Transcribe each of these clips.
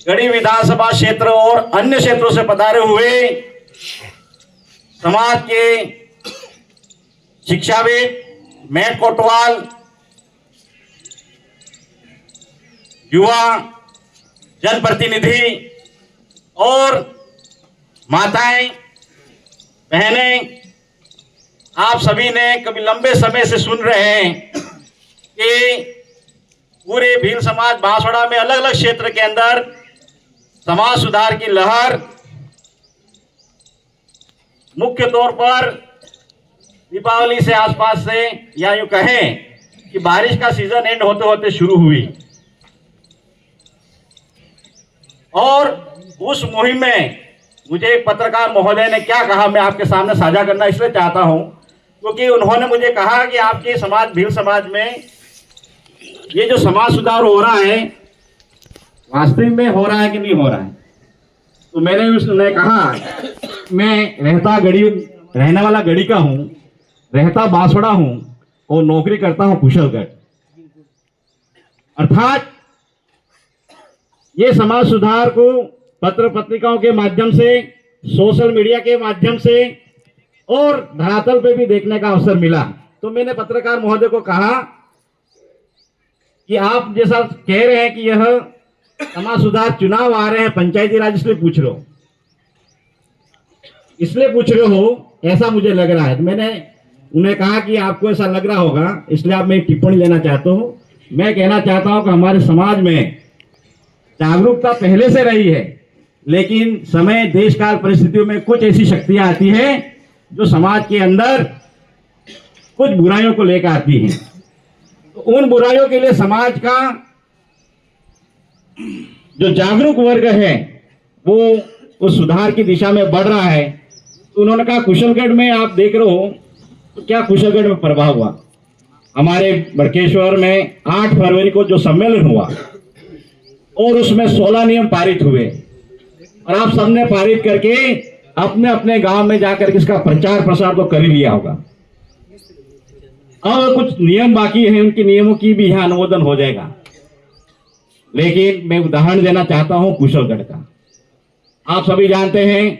गढ़ी विधानसभा क्षेत्र और अन्य क्षेत्रों से पधारे हुए समाज के शिक्षाविद, मेट कोतवाल, युवा, जनप्रतिनिधि और माताएं, बहनें, आप सभी ने कभी लंबे समय से सुन रहे हैं कि पूरे भील समाज बांसवाड़ा में अलग अलग क्षेत्र के अंदर समाज सुधार की लहर मुख्य तौर पर दीपावली से आसपास से, या यूं कहें कि बारिश का सीजन एंड होते होते शुरू हुई। और उस मुहिम में मुझे पत्रकार महोदय ने क्या कहा, मैं आपके सामने साझा करना इसलिए चाहता हूं क्योंकि उन्होंने मुझे कहा कि आपके समाज, भील समाज में ये जो समाज सुधार हो रहा है वास्तविक में हो रहा है कि नहीं हो रहा है। तो मैंने उसने कहा, मैं रहने वाला गढ़ी का हूं, रहता बांसवाड़ा हूं और नौकरी करता हूं कुशलगढ़। अर्थात ये समाज सुधार को पत्र पत्रिकाओं के माध्यम से, सोशल मीडिया के माध्यम से और धरातल पे भी देखने का अवसर मिला। तो मैंने पत्रकार महोदय को कहा कि आप जैसा कह रहे हैं कि यह समाज सुधार चुनाव आ रहे हैं, पंचायती राज, इसलिए पूछ रहे हो ऐसा मुझे लग रहा है। तो मैंने उन्हें कहा कि आपको ऐसा लग रहा होगा, इसलिए आप मैं टिप्पणी लेना चाहता हूं। मैं कहना चाहता हूं कि हमारे समाज में जागरूकता पहले से रही है, लेकिन समय, देश काल, परिस्थितियों में कुछ ऐसी शक्तियां आती हैं जो समाज के अंदर कुछ बुराइयों को लेकर आती हैं। तो उन बुराइयों के लिए समाज का जो जागरूक वर्ग है वो उस सुधार की दिशा में बढ़ रहा है। तो उन्होंने कहा कुशलगढ़ में आप देख रहे हो, तो क्या कुशलगढ़ में प्रभाव हुआ? हमारे बड़केश्वर में 8 फरवरी को जो सम्मेलन हुआ और उसमें 16 नियम पारित हुए और आप सबने पारित करके अपने अपने गांव में जाकर इसका प्रचार प्रसार तो कर ही लिया होगा। अब कुछ नियम बाकी हैं, उनके नियमों की भी यहां अनुमोदन हो जाएगा। लेकिन मैं उदाहरण देना चाहता हूं कुशलगढ़ का। आप सभी जानते हैं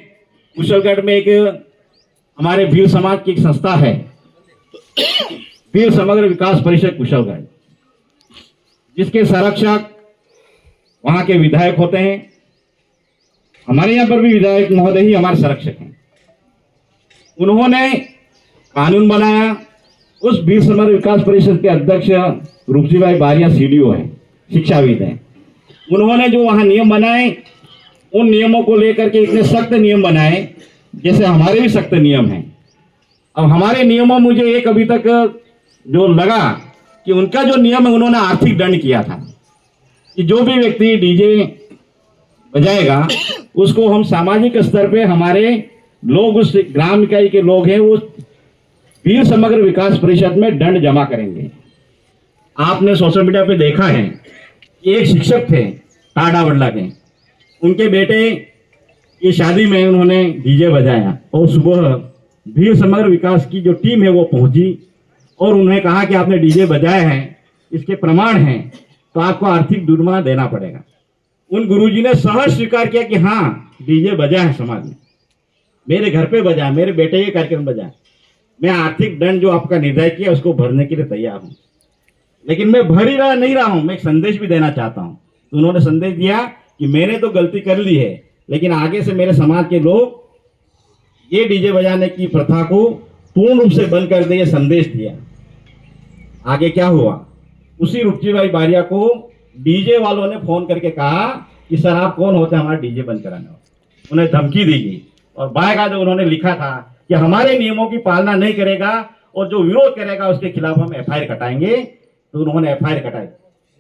कुशलगढ़ में एक हमारे भील समाज की एक संस्था है, भील समग्र विकास परिषद कुशलगढ़, जिसके संरक्षक वहां के विधायक होते हैं। हमारे यहाँ पर भी विधायक महोदय ही हमारे संरक्षक हैं। उन्होंने कानून बनाया। उस भील समग्र विकास परिषद के अध्यक्ष रूपसीबाई बारिया सीडीओ हैं, शिक्षाविद हैं। उन्होंने जो वहां नियम बनाए, उन नियमों को लेकर के इतने सख्त नियम बनाए जैसे हमारे भी सख्त नियम हैं। अब हमारे नियमों मुझे एक अभी तक जो लगा कि उनका जो नियम है, उन्होंने आर्थिक दंड किया था कि जो भी व्यक्ति डीजे बजाएगा उसको हम सामाजिक स्तर पे, हमारे लोग, उस ग्राम इकाई के लोग हैं, वो भील समग्र विकास परिषद में दंड जमा करेंगे। आपने सोशल मीडिया पे देखा है कि एक शिक्षक थे टाडावडला के, उनके बेटे की शादी में उन्होंने डीजे बजाया और सुबह भील समग्र विकास की जो टीम है वो पहुंची और उन्हें कहा कि आपने डीजे बजाया है, इसके प्रमाण हैं, तो आपको आर्थिक जुर्माना देना पड़ेगा। उन गुरुजी ने सहज स्वीकार किया कि हाँ, डीजे बजा है समाज में, मेरे घर पे बजा, मेरे बेटे के कार्यक्रम बजा, मैं आर्थिक दंड जो आपका निर्णय किया उसको भरने के लिए तैयार हूं। लेकिन मैं भर ही नहीं रहा हूं, मैं एक संदेश भी देना चाहता हूं। तो उन्होंने संदेश दिया कि मैंने तो गलती कर ली है, लेकिन आगे से मेरे समाज के लोग ये डीजे बजाने की प्रथा को पूर्ण रूप से बंद कर दे, ये संदेश दिया। आगे क्या हुआ, उसी रुपचीबाई बारिया को डीजे वालों ने फोन करके कहा कि सर आप कौन होते हैं हमारा डीजे बंद कराने वाले। उन्हें धमकी दी गई और बाकायदा उन्होंने लिखा था कि हमारे नियमों की पालना नहीं करेगा और जो विरोध करेगा उसके खिलाफ हम एफआईआर कटाएंगे। तो उन्होंने एफआईआर कटाई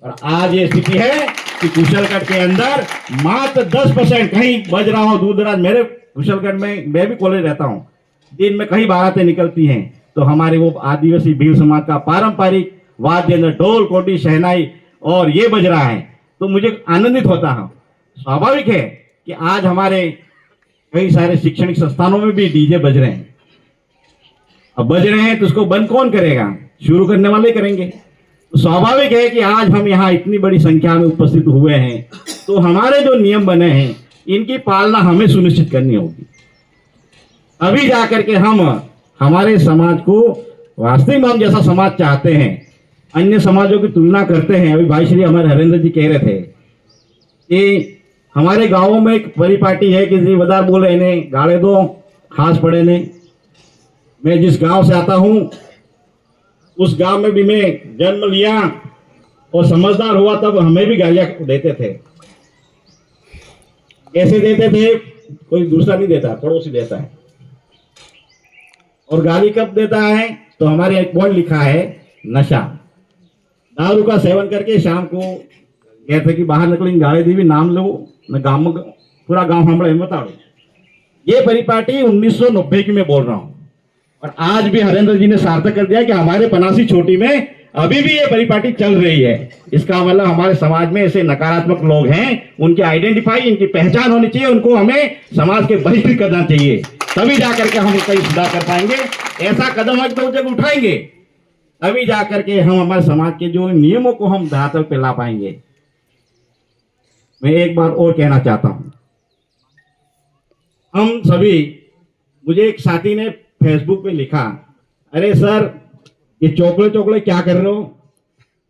और आज ये स्थिति है कि कुशलगढ़ के अंदर मात्र 10%, कहीं बज रहा हो दूर दराज, मेरे कुशलगढ़ में मैं भी कॉलेज रहता हूँ, दिन में कई बारातें निकलती हैं तो हमारे वो आदिवासी भील समाज का पारंपरिक वाद्य यंत्र, ढोल, कोटी, शहनाई और ये बज रहा है तो मुझे आनंदित होता हूँ। स्वाभाविक है कि आज हमारे कई सारे शैक्षणिक संस्थानों में भी डीजे बज रहे हैं। अब बज रहे हैं तो उसको बंद कौन करेगा? शुरू करने वाले करेंगे। तो स्वाभाविक है कि आज हम यहाँ इतनी बड़ी संख्या में उपस्थित हुए हैं तो हमारे जो नियम बने हैं इनकी पालना हमें सुनिश्चित करनी होगी। अभी जाकर के हम हमारे समाज को वास्तविक में हम जैसा समाज चाहते हैं, अन्य समाजों की तुलना करते हैं। अभी भाई श्री हमारे हरेंद्र जी कह रहे थे कि हमारे गांवों में एक परिपाटी है कि जी बदार बोले इन्हें गाड़े दो खास पड़े ने। मैं जिस गांव से आता हूं उस गांव में भी मैं जन्म लिया और समझदार हुआ, तब हमें भी गालियां देते थे। कैसे देते थे? कोई दूसरा नहीं देता, पड़ोसी देता है। और गाली कब देता है? तो हमारे एक पॉइंट लिखा है, नशा, दारू का सेवन करके शाम को कहते कि बाहर निकलेंगे गाड़ी दी भी नाम लो न गांव में पूरा गांव हमारे बता दो। ये परिपाटी 1990 की मैं बोल रहा हूं और आज भी हरेंद्र जी ने सार्थक कर दिया कि हमारे पनासी छोटी में अभी भी ये परिपाटी चल रही है। इसका मतलब हमारे समाज में ऐसे नकारात्मक लोग हैं, उनकी आइडेंटिफाई, इनकी पहचान होनी चाहिए, उनको हमें समाज के बहिष्कृत करना चाहिए, तभी जाकर के हम कहीं सुधार कर पाएंगे। ऐसा कदम हम तो जब उठाएंगे तभी जाकर के हम हमारे समाज के जो नियमों को हम धरातल पे ला पाएंगे। मैं एक बार और कहना चाहता हूं, हम सभी, मुझे एक साथी ने फेसबुक पे लिखा, अरे सर ये चोकले चोकले क्या कर रहे हो,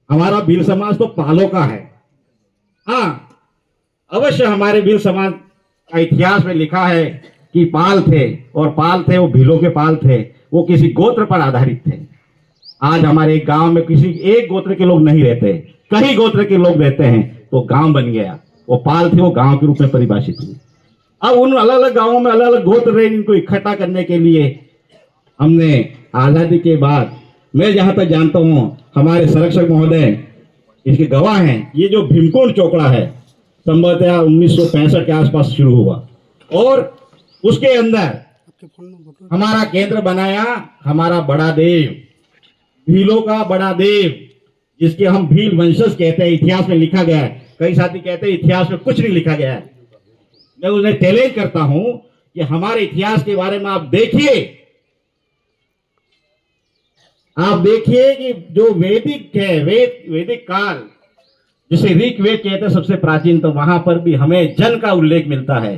हमारा भील समाज तो पालों का है। हाँ अवश्य हमारे भील समाज का इतिहास में लिखा है कि पाल थे, और पाल थे वो भीलों के पाल थे, वो किसी गोत्र पर आधारित थे। आज हमारे गांव में किसी एक गोत्र के लोग नहीं रहते, कई गोत्र के लोग रहते हैं, तो गांव बन गया। वो पाल थे, वो गांव के रूप में परिभाषित हुए। अब उन अलग अलग गांवों में अलग अलग गोत्र रहे, इनको इकट्ठा करने के लिए हमने आजादी के बाद, मैं जहां तक जानता हूं हमारे संरक्षक महोदय इसके गवाह हैं, ये जो भीमकोट चोकड़ा है संभवतः 1965 के आसपास शुरू हुआ और उसके अंदर हमारा केंद्र बनाया हमारा बड़ा देव, भीलों का बड़ा देव, जिसके हम भील वंशज कहते हैं। इतिहास में लिखा गया है, कई साथी कहते हैं इतिहास में कुछ नहीं लिखा गया है। मैं उन्हें चैलेंज करता हूं कि हमारे इतिहास के बारे में आप देखिए कि जो वैदिक है, वैदिक काल जिसे ऋग्वेद कहते हैं सबसे प्राचीन, तो वहां पर भी हमें जन का उल्लेख मिलता है,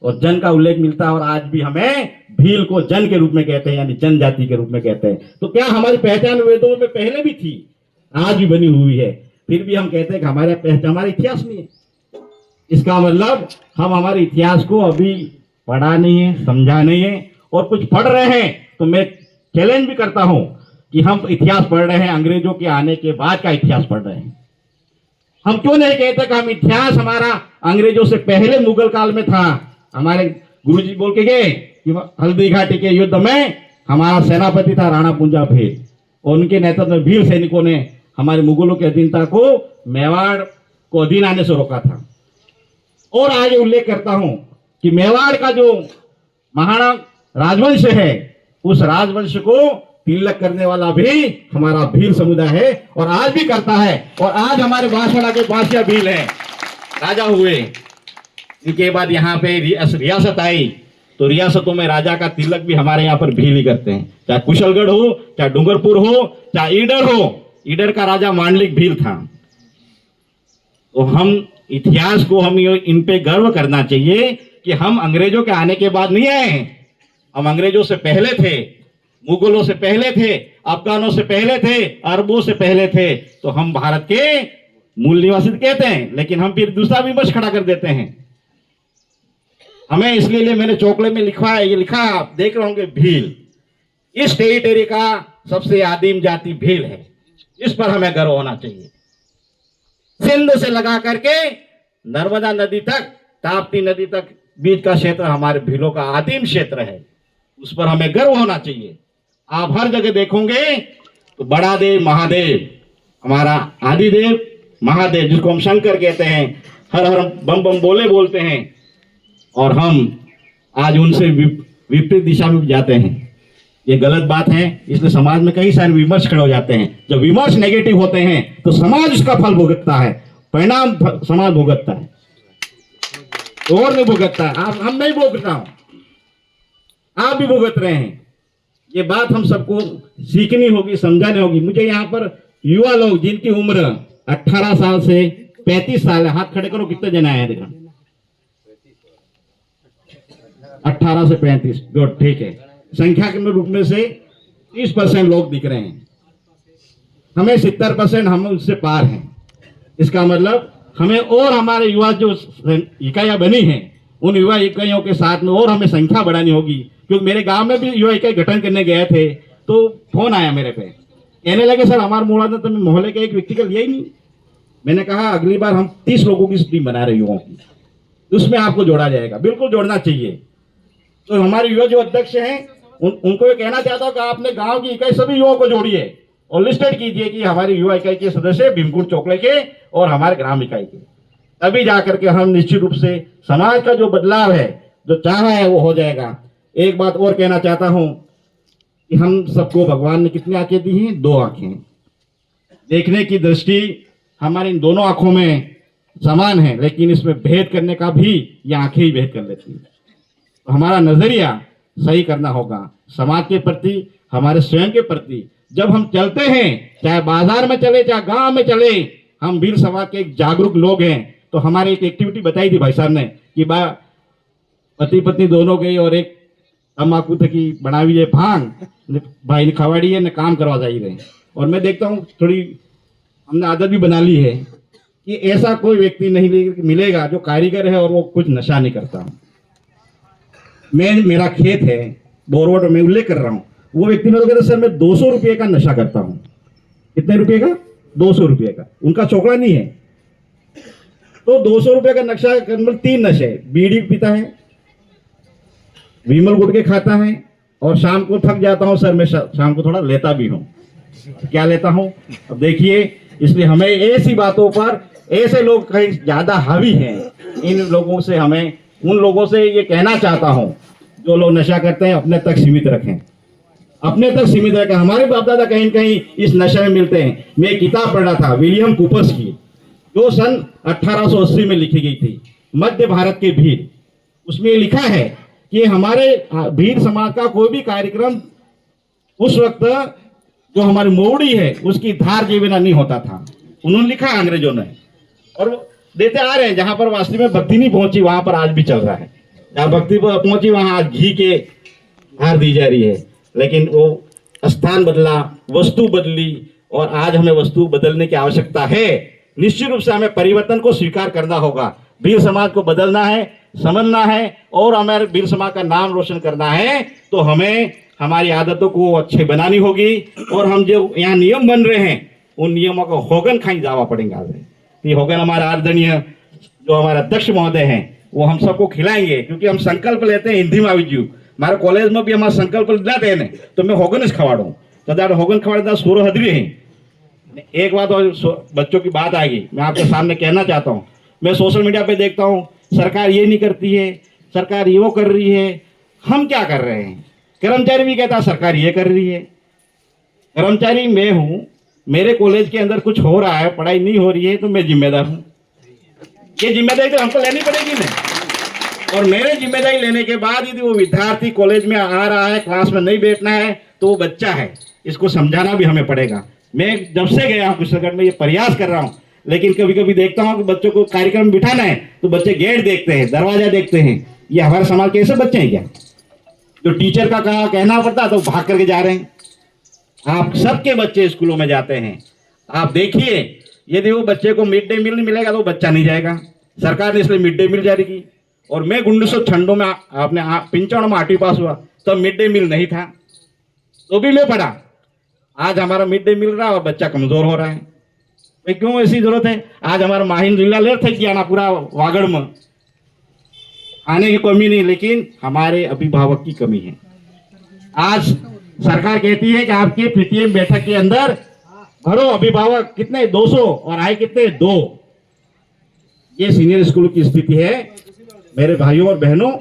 और जन का उल्लेख मिलता है, और आज भी हमें भील को जन के रूप में कहते हैं, यानी जनजाति के रूप में कहते हैं। तो क्या हमारी पहचान वेदों में पहले भी थी, आज भी बनी हुई है, फिर भी हम कहते हैं कि हमारे पहचान, हमारा इतिहास नहीं है। इसका मतलब हम हमारे इतिहास को अभी पढ़ा नहीं है, समझा नहीं है, और कुछ पढ़ रहे हैं तो मैं चैलेंज भी करता हूं कि हम इतिहास पढ़ रहे हैं अंग्रेजों के आने के बाद का इतिहास पढ़ रहे हैं। हम क्यों नहीं कहते कि हम इतिहास हमारा अंग्रेजों से पहले मुगल काल में था। हमारे गुरुजी बोल के गए कि हल्दी घाटी के युद्ध में हमारा सेनापति था राणा पुंजा भील, और उनके नेतृत्व में भील सैनिकों ने हमारे मुगलों की अधीनता को, मेवाड़ को अधीन आने से रोका था। और आगे उल्लेख करता हूं कि मेवाड़ का जो महाराणा राजवंश है, उस राजवंश को तिलक करने वाला भी हमारा भील समुदाय है, और आज भी करता है। और आज हमारे बांसवाड़ा के बादशाह भील है, राजा हुए, इनके बाद यहाँ पे रियासत आई, तो रियासतों में राजा का तिलक भी हमारे यहाँ पर भील ही करते हैं। चाहे कुशलगढ़ हो, चाहे डूंगरपुर हो, चाहे ईडर हो, ईडर का राजा मांडलिक भील था। तो हम इतिहास को, हम इन पे गर्व करना चाहिए कि हम अंग्रेजों के आने के बाद नहीं आए हैं, हम अंग्रेजों से पहले थे, मुगलों से पहले थे, अफगानों से पहले थे, अरबों से पहले थे। तो हम भारत के मूल निवासी कहते हैं, लेकिन हम फिर दूसरा विमर्श खड़ा कर देते हैं। हमें इसलिए मैंने चोकले में लिखा है, ये लिखा आप देख रहे होंगे, भील इस टेरिटरी का सबसे आदिम जाति भील है, इस पर हमें गर्व होना चाहिए। सिंध से लगा करके नर्मदा नदी तक, ताप्ती नदी तक बीच का क्षेत्र हमारे भीलों का आदिम क्षेत्र है, उस पर हमें गर्व होना चाहिए। आप हर जगह देखोगे तो बड़ा देव महादेव, हमारा आदिदेव महादेव, जिसको हम शंकर कहते हैं, हर हर बम बम बोले बोलते हैं, और हम आज उनसे विपरीत दिशा में जाते हैं। ये गलत बात है, इसलिए समाज में कई सारे विमर्श खड़े हो जाते हैं। जब विमर्श नेगेटिव होते हैं तो समाज उसका फल भुगतता है, परिणाम समाज भुगतता है, और नहीं भुगतता है। हम नहीं भुगतता हूं, आप भी भुगत रहे हैं। ये बात हम सबको सीखनी होगी, समझानी होगी। मुझे यहाँ पर युवा लोग जिनकी उम्र 18 साल से 35 साल है। हाथ खड़े करो, कितने जने आए हैं देखो। 18 से 35, गुड, ठीक है। संख्या के रूप में से 30% लोग दिख रहे हैं। हमें 70% हम उससे पार हैं। इसका मतलब हमें और हमारे युवा जो इकाइयां बनी हैं, उन युवा इकाइयों के साथ में और हमें संख्या बढ़ानी होगी। क्योंकि मेरे गांव में भी युवा इकाई गठन करने गए थे तो फोन आया मेरे पे, कहने लगे सर हमारा मोहल्ला तो मोहल्ले के एक व्यक्ति का लिया ही नहीं। मैंने कहा अगली बार हम 30 लोगों की टीम बना रहे युवाओं की, उसमें आपको जोड़ा जाएगा। बिल्कुल जोड़ना चाहिए। तो हमारे युवा जो अध्यक्ष हैं उनको ये कहना चाहता हूँ कि आपने गांव की इकाई सभी युवाओं को जोड़िए और लिस्टेड कीजिए कि हमारी युवा इकाई के सदस्य भीमकुंड चौकले के और हमारे ग्राम इकाई के। तभी जाकर के हम निश्चित रूप से समाज का जो बदलाव है, जो चाह है, वो हो जाएगा। एक बात और कहना चाहता हूं कि हम सबको भगवान ने कितनी आंखें दी हैं? 2 आंखें। देखने की दृष्टि हमारी इन दोनों आंखों में समान है, लेकिन इसमें भेद करने का भी ये आंखें ही भेद कर लेती है। तो हमारा नजरिया सही करना होगा समाज के प्रति, हमारे स्वयं के प्रति। जब हम चलते हैं, चाहे बाजार में चले चाहे गांव में चले, हम भील समाज के एक जागरूक लोग हैं। तो हमारे एक एक्टिविटी बताई थी भाई साहब ने कि पति पत्नी दोनों गई और एक तम्बाकू की बनावी है भांग, भाई ने खवाड़ी है न काम करवा जाई रहे। और मैं देखता हूँ थोड़ी हमने आदत भी बना ली है कि ऐसा कोई व्यक्ति नहीं मिलेगा जो कारीगर है और वो कुछ नशा नहीं करता। मेरा खेत है बोरवट में उल्लेख कर रहा हूँ, वो व्यक्ति मेरे को कहता सर मैं 200 रुपये का नशा करता हूँ। कितने रुपये का? 200 रुपये का। उनका चौकड़ा नहीं है तो 200 रुपये का नशा, मतलब 3 नशे, बीड़ी पीता है, विमल गुटके खाता है और शाम को थक जाता हूँ सर मैं शाम को थोड़ा लेता भी हूँ। क्या लेता हूँ? अब देखिए, इसलिए हमें ऐसी बातों पर, ऐसे लोग कहीं ज्यादा हावी हैं, इन लोगों से हमें, उन लोगों से ये कहना चाहता हूँ जो लोग नशा करते हैं अपने तक सीमित रखें, अपने तक सीमित रखें। हमारे बाप दादा कहीं न कहीं इस नशे में मिलते हैं। मैं एक किताब पढ़ रहा था विलियम कूपर्स की, जो सन 1880 में लिखी गई थी, मध्य भारत के भील। उसमें लिखा है कि हमारे भील समाज का कोई भी कार्यक्रम उस वक्त जो हमारी मोवड़ी है उसकी धार के बिना नहीं होता था। उन्होंने लिखा अंग्रेजों ने, और देते आ रहे हैं। जहां पर वास्तव में भक्ति नहीं पहुंची वहां पर आज भी चल रहा है। जहां भक्ति पहुंची वहां आज घी के धार दी जा रही है। लेकिन वो स्थान बदला, वस्तु बदली, और आज हमें वस्तु बदलने की आवश्यकता है। निश्चित रूप से हमें परिवर्तन को स्वीकार करना होगा। भील समाज को बदलना है, समझना है और हमारे भील समाज का नाम रोशन करना है। तो हमें हमारी आदतों को अच्छे बनानी होगी और हम जो यहाँ नियम बन रहे हैं उन नियमों को होगन खाई जावा पड़ेगा। ये होगन हमारा आदरणीय जो हमारे अध्यक्ष महोदय हैं वो हम सबको खिलाएंगे, क्योंकि हम संकल्प लेते हैं हिंदी में आविजू। हमारे कॉलेज में भी हमारा संकल्प लेते हैं तो मैं होगन खवाड़ू तो होगन खवाड़ा सोरो हदरी हैं। एक बात और बच्चों की बात आएगी, मैं आपके सामने कहना चाहता हूँ। मैं सोशल मीडिया पे देखता हूँ सरकार ये नहीं करती है, सरकार ये वो कर रही है। हम क्या कर रहे हैं? कर्मचारी भी कहता सरकार ये कर रही है। कर्मचारी मैं हूँ, मेरे कॉलेज के अंदर कुछ हो रहा है, पढ़ाई नहीं हो रही है, तो मैं जिम्मेदार हूँ। ये जिम्मेदारी तो हमको लेनी पड़ेगी ना। और मेरे जिम्मेदारी लेने के बाद यदि वो विद्यार्थी कॉलेज में आ रहा है, क्लास में नहीं बैठना है, तो वो बच्चा है, इसको समझाना भी हमें पड़ेगा। मैं जब से गया हूँ कुशलगढ़ में ये प्रयास कर रहा हूँ, लेकिन कभी कभी देखता हूँ कि बच्चों को कार्यक्रम बिठाना है तो बच्चे गेट देखते हैं, दरवाजा देखते हैं। ये हमारे समाज के ऐसे बच्चे हैं क्या? जो टीचर का कहना पड़ता तो भाग करके जा रहे हैं। आप सबके बच्चे स्कूलों में जाते हैं, आप देखिए, यदि वो बच्चे को मिड डे मील नहीं मिलेगा तो बच्चा नहीं जाएगा। सरकार ने इसलिए मिड डे मील जारी की। और मैं 1996 में आपने 95 में 8वीं पास हुआ तो मिड डे मील नहीं था, तो भी मैं पढ़ा। आज हमारा मिड डे मिल रहा है और बच्चा कमजोर हो रहा है। तो क्यों ऐसी जरूरत है? आज हमारा माहिन जिला ले थे किया ना पूरा वागड़ में आने की कमी नहीं, लेकिन हमारे अभिभावक की कमी है। आज सरकार कहती है कि आपके पीटीएम बैठक के अंदर भरो अभिभावक कितने 200 और आए कितने 2। ये सीनियर स्कूल की स्थिति है। मेरे भाइयों और बहनों,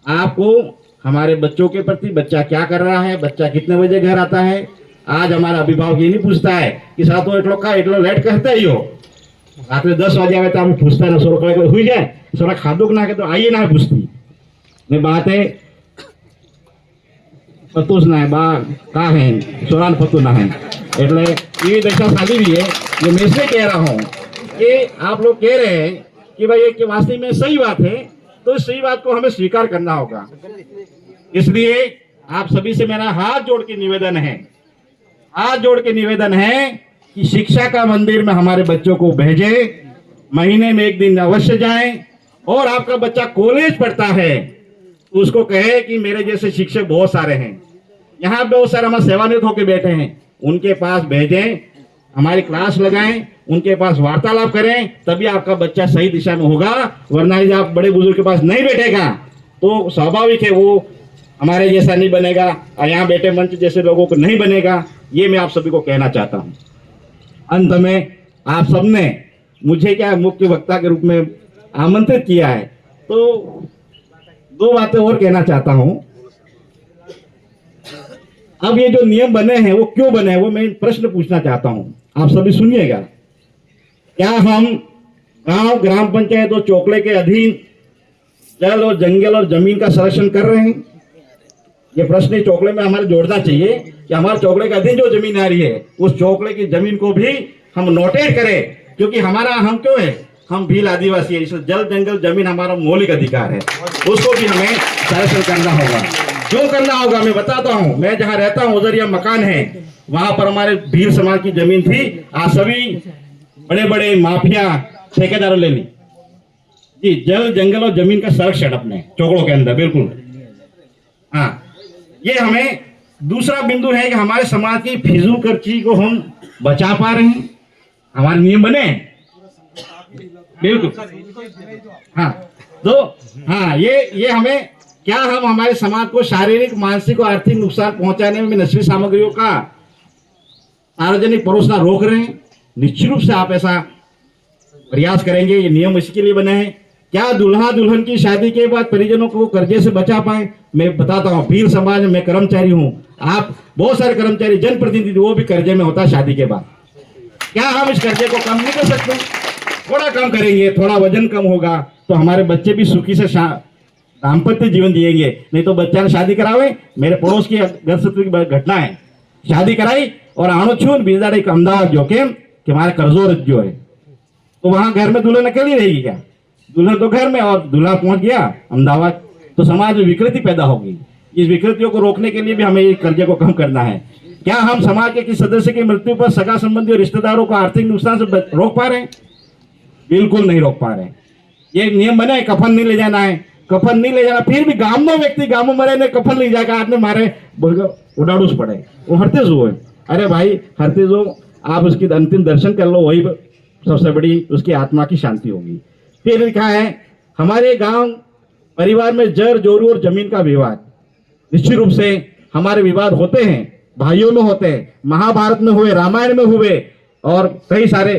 आपको हमारे बच्चों के प्रति, बच्चा क्या कर रहा है, बच्चा कितने बजे घर आता है, आज हमारा अभिभावक ये नहीं पूछता है कि सातों एटलो लेट कहते ही हो, रात में 10 बजे आवे तो हम पूछता है सोरा हुई जाए सोरा खादो ना के तो आइए ना पूछती मैं बात है पतुस ना है बा का है सोरान पतु ना है। એટલે એવી દશા ચાલી રહી है। ये मैं इसलिए कह रहा हूँ कि आप लोग कह रहे हैं कि भाई ये वास्तव में सही बात है, तो इस सही बात को हमें स्वीकार करना होगा। इसलिए आप सभी से मेरा हाथ जोड़ के निवेदन है कि शिक्षा का मंदिर में हमारे बच्चों को भेजें, महीने में एक दिन अवश्य जाएं। और आपका बच्चा कॉलेज पढ़ता है तो उसको कहे कि मेरे जैसे शिक्षक बहुत सारे हैं, यहाँ बहुत सारे हमारे सेवानिवृत्त होकर बैठे हैं, उनके पास भेजें, हमारी क्लास लगाएं, उनके पास वार्तालाप करें, तभी आपका बच्चा सही दिशा में होगा। वरना यदि आप बड़े बुजुर्ग के पास नहीं बैठेगा तो स्वाभाविक है वो हमारे जैसा नहीं बनेगा और यहाँ बैठे मंच जैसे लोगों को नहीं बनेगा। ये मैं आप सभी को कहना चाहता हूँ। अंत में आप सबने मुझे क्या मुख्य वक्ता के रूप में आमंत्रित किया है, तो दो बातें और कहना चाहता हूं। अब ये जो नियम बने हैं वो क्यों बने हैं, वो मैं प्रश्न पूछना चाहता हूं, आप सभी सुनिएगा। क्या हम गांव ग्राम पंचायत और चौकड़े के अधीन जल और जंगल और जमीन का संरक्षण कर रहे हैं? ये प्रश्न चौकड़े में हमारे जोड़ना चाहिए कि हमारे चौकड़े के अधीन जो जमीन आ रही है उस चौकड़े की जमीन को भी हम नोटेट करें, क्योंकि हमारा हम क्यों है, हम भील आदिवासी है, इसलिए जल जंगल जमीन हमारा मौलिक अधिकार है, उसको भी हमें संरक्षण करना होगा। क्यों करना होगा मैं बताता हूँ। मैं जहाँ रहता हूँ उधर यह मकान है, वहां पर हमारे भील समाज की जमीन थी, आज सभी बड़े बड़े माफिया ठेकेदारों ले ली जी। जल जंगल और जमीन का संरक्षण अपने चौकड़ों के अंदर, बिल्कुल हाँ। ये हमें दूसरा बिंदु है कि हमारे समाज की फिजूल खर्ची को हम बचा पा रहे हैं, हमारे नियम बने बिल्कुल हाँ। तो हाँ ये हमें क्या हम हमारे समाज को शारीरिक मानसिक और आर्थिक नुकसान पहुंचाने में नशीली सामग्रियों का सार्वजनिक परोसना रोक रहे हैं? निश्चित रूप से आप ऐसा प्रयास करेंगे। ये नियम इसके लिए बने हैं। क्या दूल्हा दुल्हन की शादी के बाद परिजनों को कर्जे से बचा पाए? मैं बताता हूँ, भील समाज में मैं कर्मचारी हूँ, आप बहुत सारे कर्मचारी जनप्रतिनिधि वो भी कर्जे में होता है शादी के बाद। क्या हम इस कर्जे को कम नहीं कर सकते? थोड़ा कम करेंगे, थोड़ा वजन कम होगा तो हमारे बच्चे भी सुखी से दाम्पत्य जीवन जिएंगे। नहीं तो बच्चा ने शादी करावे, मेरे पड़ोस की घर की घटना है, शादी कराई और आणो छून बीजाड़ एक अहमदाबाद जो के हमारे कर्जो जो है, तो वहां घर में दुल्हन अकेली रहेगी क्या? दुल्हन तो घर में और दूल्हा पहुंच गया अहमदाबाद, तो समाज में विकृति पैदा होगी। इस विकृतियों को रोकने के लिए भी हमें इस कर्जे को कम करना है। क्या हम समाज के किसी सदस्य की मृत्यु पर सगा संबंधी और रिश्तेदारों को आर्थिक नुकसान से रोक पा रहे हैं? बिल्कुल नहीं रोक पा रहे। ये नियम बना है, कफन नहीं ले जाना है, कफन नहीं ले जाना। फिर भी गांव में व्यक्ति गांव में मरे ने कफन ले जाकर आपने मारे उड़ाड़ूस पड़े, वो हरते जो है। अरे भाई हरते जो आप उसकी अंतिम दर्शन कर लो, वही सबसे बड़ी उसकी आत्मा की शांति होगी। फिर लिखा है हमारे गांव परिवार में जर जोरू और जमीन का विवाद, निश्चित रूप से हमारे विवाद होते हैं, भाइयों में होते हैं, महाभारत में हुए, रामायण में हुए और कई सारे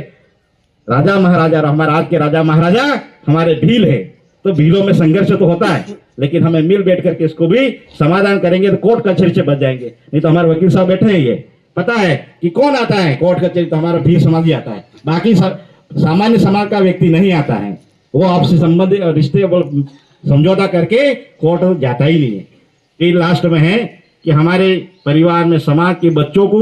राजा महाराजा, हमारे आज के राजा महाराजा हमारे भील है, तो भीलों में संघर्ष तो होता है, लेकिन हमें मिल बैठ करके इसको भी समाधान करेंगे तो कोर्ट कचहरी से बच जाएंगे। नहीं तो हमारे वकील साहब बैठे हैं, ये पता है कि कौन आता है कोर्ट कचहरी, तो हमारा भील समाज ही आता है, बाकी सामान्य समाज का व्यक्ति नहीं आता है। वो आपसे संबंधित रिश्ते समझौता करके कोर्ट जाता ही नहीं है। फिर लास्ट में है कि हमारे परिवार में समाज के बच्चों को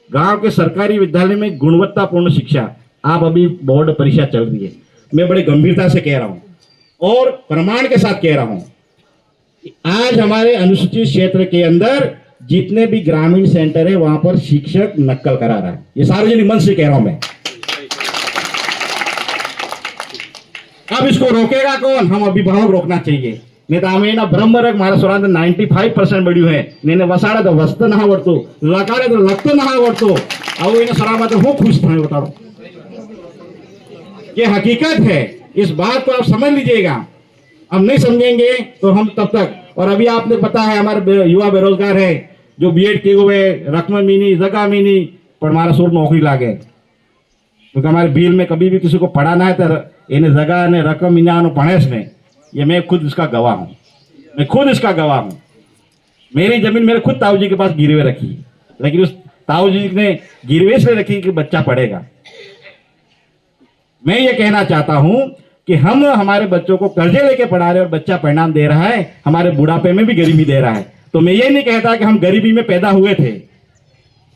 गांव के सरकारी विद्यालय में गुणवत्तापूर्ण शिक्षा, आप अभी बोर्ड परीक्षा चल रही है, मैं बड़ी गंभीरता से कह रहा हूं और प्रमाण के साथ कह रहा हूं कि आज हमारे अनुसूचित क्षेत्र के अंदर जितने भी ग्रामीण सेंटर है वहां पर शिक्षक नक्कल करा रहा है। ये सार्वजनिक मंच से कह रहा हूं मैं। अब इसको रोकेगा कौन? हम अभिभावक रोकना चाहिए। नहीं तो हमें ना ब्रह्मरक मारा सोरांत 95% बढ़्યું है, ने वसाड़ा तो वस्त ना आवड़तो, लकारे तो लगतो ना आवड़तो, अब इन सराबत हो खुश था बताओ। ये हकीकत है, इस बात को आप समझ लीजिएगा। हम नहीं समझेंगे तो हम तब तक, और अभी आपने पता है हमारे युवा बेरोजगार है जो बीएड किए हुए, रकम मीनी जगह मीनी पर हमारा सूर नौकरी लागे, क्योंकि हमारे भील में कभी भी किसी को पढ़ाना है तो इन्हें जगह ने रकम मीना पढ़ेस ने, ये मैं खुद इसका गवाह हूँ, मैं खुद इसका गवाह हूँ। मेरी जमीन मेरे खुद ताऊ जी के पास गिरवे रखी, लेकिन उस ताऊ जी ने गिरवे से रखी कि बच्चा पढ़ेगा। मैं ये कहना चाहता हूं कि हम हमारे बच्चों को कर्जे लेके पढ़ा रहे और बच्चा परिणाम दे रहा है, हमारे बुढ़ापे में भी गरीबी दे रहा है। तो मैं ये नहीं कहता कि हम गरीबी में पैदा हुए थे,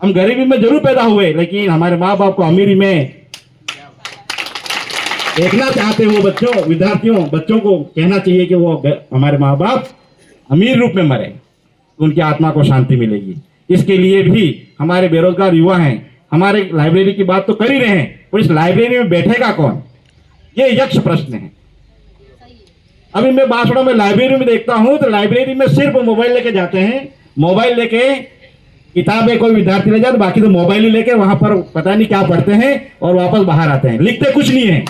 हम गरीबी में जरूर पैदा हुए, लेकिन हमारे माँ बाप को अमीरी में देखना चाहते हो बच्चों, विद्यार्थियों, बच्चों को कहना चाहिए कि वो हमारे माँ बाप अमीर रूप में मरे तो उनकी आत्मा को शांति मिलेगी। इसके लिए भी हमारे बेरोजगार युवा हैं, हमारे लाइब्रेरी की बात तो कर ही रहे हैं, तो इस लाइब्रेरी में बैठेगा कौन, ये यक्ष प्रश्न है। अभी मैं बांसवाड़ा में लाइब्रेरी में देखता हूं तो लाइब्रेरी में सिर्फ मोबाइल लेके जाते हैं, मोबाइल लेके किताबें कोई विद्यार्थी ले जाते, बाकी तो मोबाइल ही लेके वहां पर पता नहीं क्या पढ़ते हैं और वापस बाहर आते हैं, लिखते कुछ नहीं है।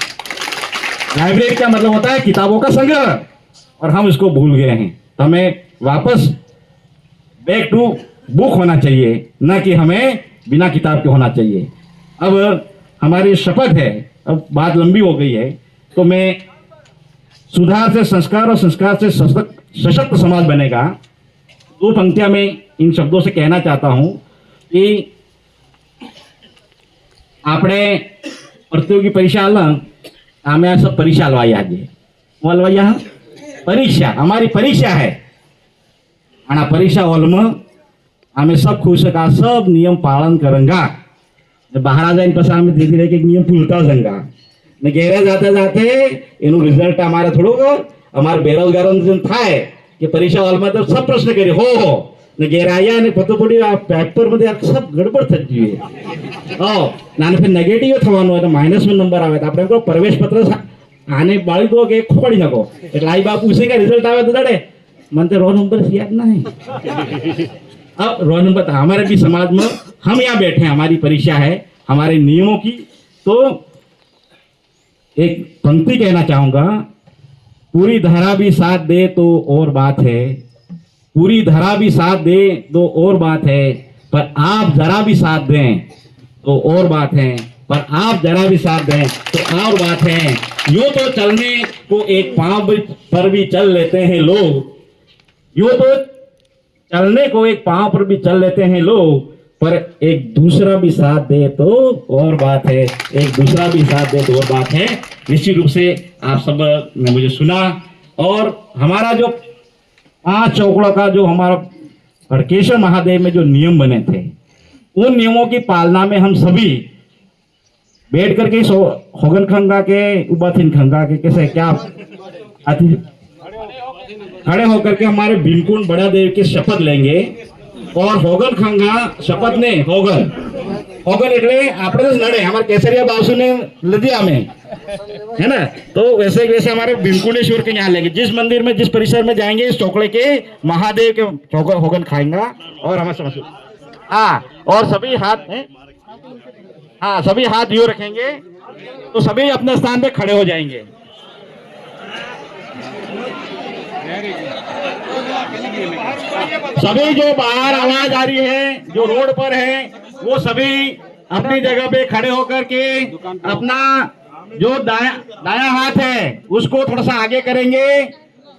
लाइब्रेरी का मतलब होता है किताबों का संग्रह, और हम इसको भूल गए हैं। तो हमें वापस बैक टू बुक होना चाहिए, न कि हमें बिना किताब के होना चाहिए। अब हमारी शपथ है, अब बात लंबी हो गई है, तो मैं सुधार से संस्कार और संस्कार से सशक्त समाज बनेगा, दो पंक्तियां में इन शब्दों से कहना चाहता हूं कि આપણે प्रतियोगी परीक्षा आला અમે આ सब परीक्षा हलवाई आज हलवाई परीक्षा हमारी परीक्षा है અને આ परीक्षा हॉल में અમે सब खुश का सब नियम पालन करेंगा। બહાર आ जाए પછી અમે ધીરે ધીરે એક નિયમ ભૂલતા જંગા ને ઘેરે જાતે જાતે એનું રિઝલ્ટ અમારે થોડુંક અમારે બેરોજગારોને જેમ થાય કે પરીક્ષા હોલમાં તો सब પ્રશ્ન કરી हो ને ઘેર આવ્યા ને પતો પડી આ પેપર मध्ये सब ગડબડ થઈ ગઈ હો નાને ફિર નેગેટિવ થવાનો એટલે માઈનસ માં નંબર આવે તો આપણે કહો પ્રવેશ પત્ર આને બાળી દો કે ખોડી નાખો એટલે આઈ બાપ પૂછે કે રિઝલ્ટ આવે તો દડે મને તો રો नंबर याद नहीं। अब रो नंबर हमारे भी समाज में हम यहाँ बैठे हैं, हमारी परीक्षा है हमारे नियमों की। तो एक पंक्ति कहना चाहूंगा, पूरी धरा भी साथ दे तो और बात है, पूरी धरा भी साथ दे तो और बात है, पर आप जरा भी साथ दें तो और बात है, पर आप जरा भी साथ दें तो और बात है। यूं तो चलने को एक पांव पर भी चल लेते हैं लोग, यूं तो चलने को एक पांव पर भी चल लेते हैं लोग, पर एक दूसरा भी साथ दे तो और बात है, एक दूसरा भी साथ दे तो और बात है। निश्चित रूप से आप सब ने मुझे सुना, और हमारा जो 5 चौकड़ों का जो हमारा हड़केश्वर महादेव में जो नियम बने थे, उन नियमों की पालना में हम सभी बैठ करके होगन खंगा के उबाथिन खंगा के कैसे क्या खड़े होकर के हमारे भीमकुंड बड़ा देव की शपथ लेंगे। और होगन खंगा शपथ ने होगन होगन એટલે આપણે તો લડે हमारे केसरिया बासु ने लदिया में है ना, तो वैसे वैसे हमारे भीमकुंडेश्वर के यहाँ लेंगे, जिस मंदिर में जिस परिसर में जाएंगे इस चौकड़े के महादेव के होगन खाएंगा। और हमारे समझ और सभी हाथ सभी हाथ यूं रखेंगे, तो सभी अपने स्थान पे खड़े हो जाएंगे। सभी जो बाहर आवाज आ रही है, जो रोड पर है, वो सभी अपनी जगह पे खड़े होकर के अपना जो दाया हाथ है उसको थोड़ा सा आगे करेंगे,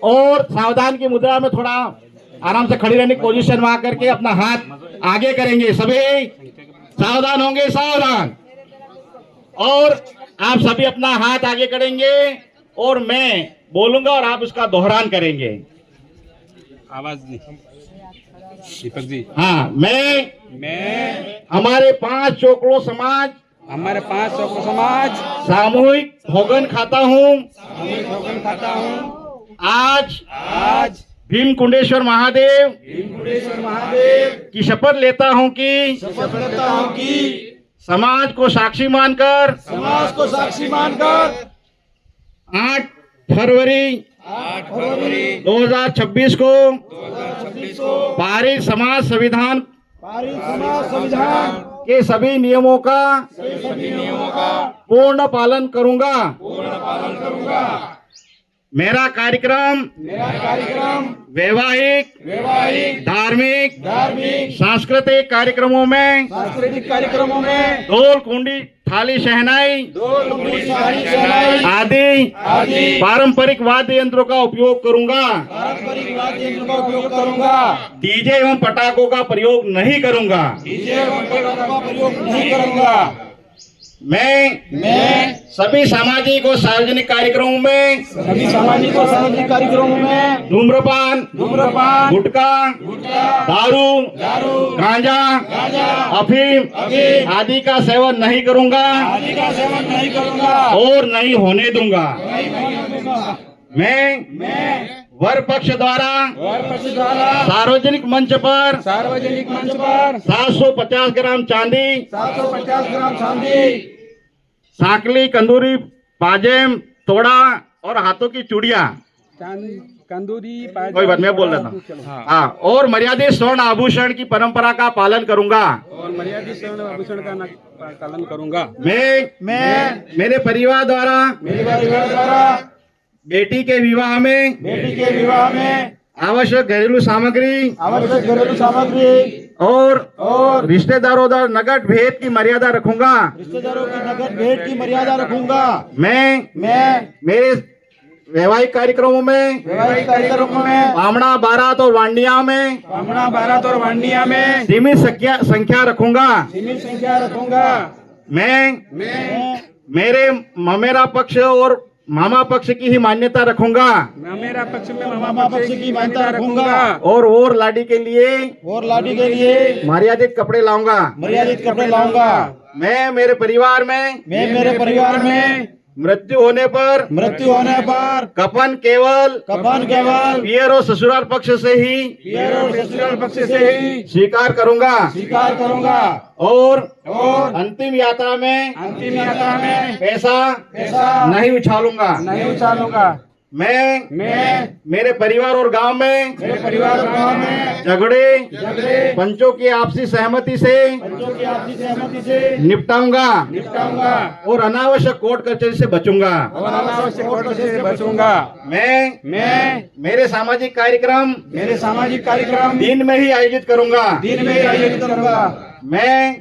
और सावधान की मुद्रा में थोड़ा आराम से खड़ी रहने की पोजीशन में आकर के अपना हाथ आगे करेंगे। सभी सावधान होंगे, सावधान। और आप सभी अपना हाथ आगे करेंगे और मैं बोलूंगा और आप उसका दोहरान करेंगे। आवाज नहीं दीपक जी। हाँ, मैं हमारे 5 चौकड़ों समाज सामूहिक होगन खाता हूँ आज भीमकुंडेश्वर महादेव की शपथ लेता हूँ कि समाज को साक्षी मानकर 8 फरवरी 2026 को पारित समाज संविधान के सभी नियमों का पूर्ण पालन करूंगा। मेरा कार्यक्रम वैवाहिक धार्मिक सांस्कृतिक कार्यक्रमों में ढोल कुंडी थाली शहनाई आदि पारंपरिक वाद्य यंत्रों का उपयोग करूंगा। डीजे एवं पटाखों का प्रयोग नहीं करूंगा। मैं सभी सामाजिक और सार्वजनिक कार्यक्रमों में सभी सामाजिक और सार्वजनिक कार्यक्रमों में धूम्रपान गुटखा दारू गांजा अफीम आदि का सेवन नहीं करूंगा और नहीं होने दूंगा। मैं वर पक्ष द्वारा सार्वजनिक मंच पर 750 ग्राम चांदी साकली कंदूरी पाजेम तोड़ा और हाथों की चूड़ियां कंदूरी कोई बात मैं बोल रहा था हाँ और मर्यादित स्वर्ण आभूषण की परंपरा का पालन करूंगा और मर्यादित स्वर्ण आभूषण का पालन करूंगा। मैं मेरे परिवार द्वारा बेटी के विवाह में आवश्यक घरेलू सामग्री और रिश्तेदारों द्वारा नगद भेंट की मर्यादा रखूंगा। मैं मेरे वैवाहिक कार्यक्रमों में बामणा बारात और वांडिया में सीमित संख्या रखूंगा। मैं मेरे ममेरा पक्ष और मामा पक्ष की ही मान्यता रखूंगा। मेरा पक्ष में मामा पक्ष की मान्यता रखूंगा और लाड़ी के लिए मर्यादित कपड़े लाऊंगा। मैं मेरे परिवार में मृत्यु होने पर कफन केवल पियर और ससुराल पक्ष से ही स्वीकार करूंगा और अंतिम यात्रा में पैसा नहीं उछालूंगा। मैं मेरे परिवार और गांव में झगड़े पंचों की आपसी सहमति से निपटाऊंगा और अनावश्यक कोर्ट कचहरी से बचूंगा। मैं मेरे सामाजिक कार्यक्रम दिन में ही आयोजित करूंगा। मैं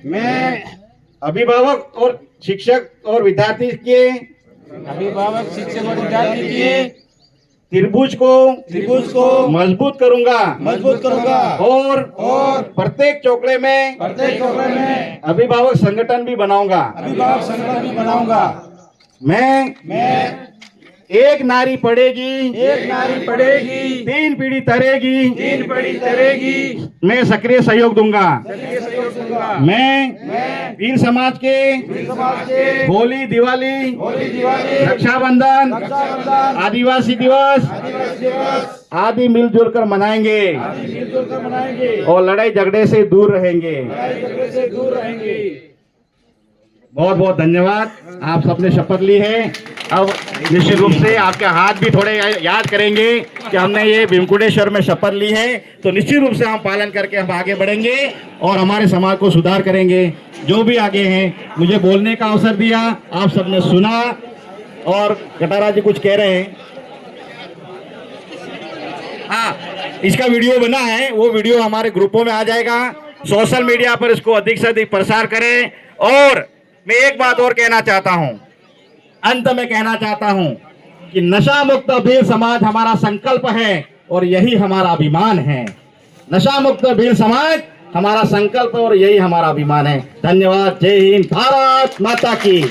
अभिभावक और शिक्षक और विद्यार्थी के त्रिभुज को मजबूत करूंगा और प्रत्येक चौकड़े में अभिभावक संगठन भी बनाऊंगा। मैं एक नारी पढ़ेगी 3 पीढ़ी तरेगी मैं सक्रिय सहयोग दूंगा। मैं वीर समाज के होली दिवाली रक्षाबंधन आदिवासी दिवस आदि मिलजुल कर मनाएंगे और लड़ाई झगड़े से दूर रहेंगे। बहुत बहुत धन्यवाद। आप सबने शपथ ली है। अब निश्चित रूप से आपके हाथ भी थोड़े याद करेंगे कि हमने ये भीमकुटेश्वर में शपथ ली है, तो निश्चित रूप से हम पालन करके हम आगे बढ़ेंगे और हमारे समाज को सुधार करेंगे। जो भी आगे हैं, मुझे बोलने का अवसर दिया, आप सबने सुना और कटारा जी कुछ कह रहे हैं। हाँ, इसका वीडियो बना है, वो वीडियो हमारे ग्रुपों में आ जाएगा। सोशल मीडिया पर इसको अधिक से अधिक प्रसार करें। और मैं एक बात और कहना चाहता हूं, अंत में कहना चाहता हूं कि नशा मुक्त भील समाज हमारा संकल्प है और यही हमारा अभिमान है। नशा मुक्त भील समाज हमारा संकल्प और यही हमारा अभिमान है। धन्यवाद। जय हिंद। भारत माता की।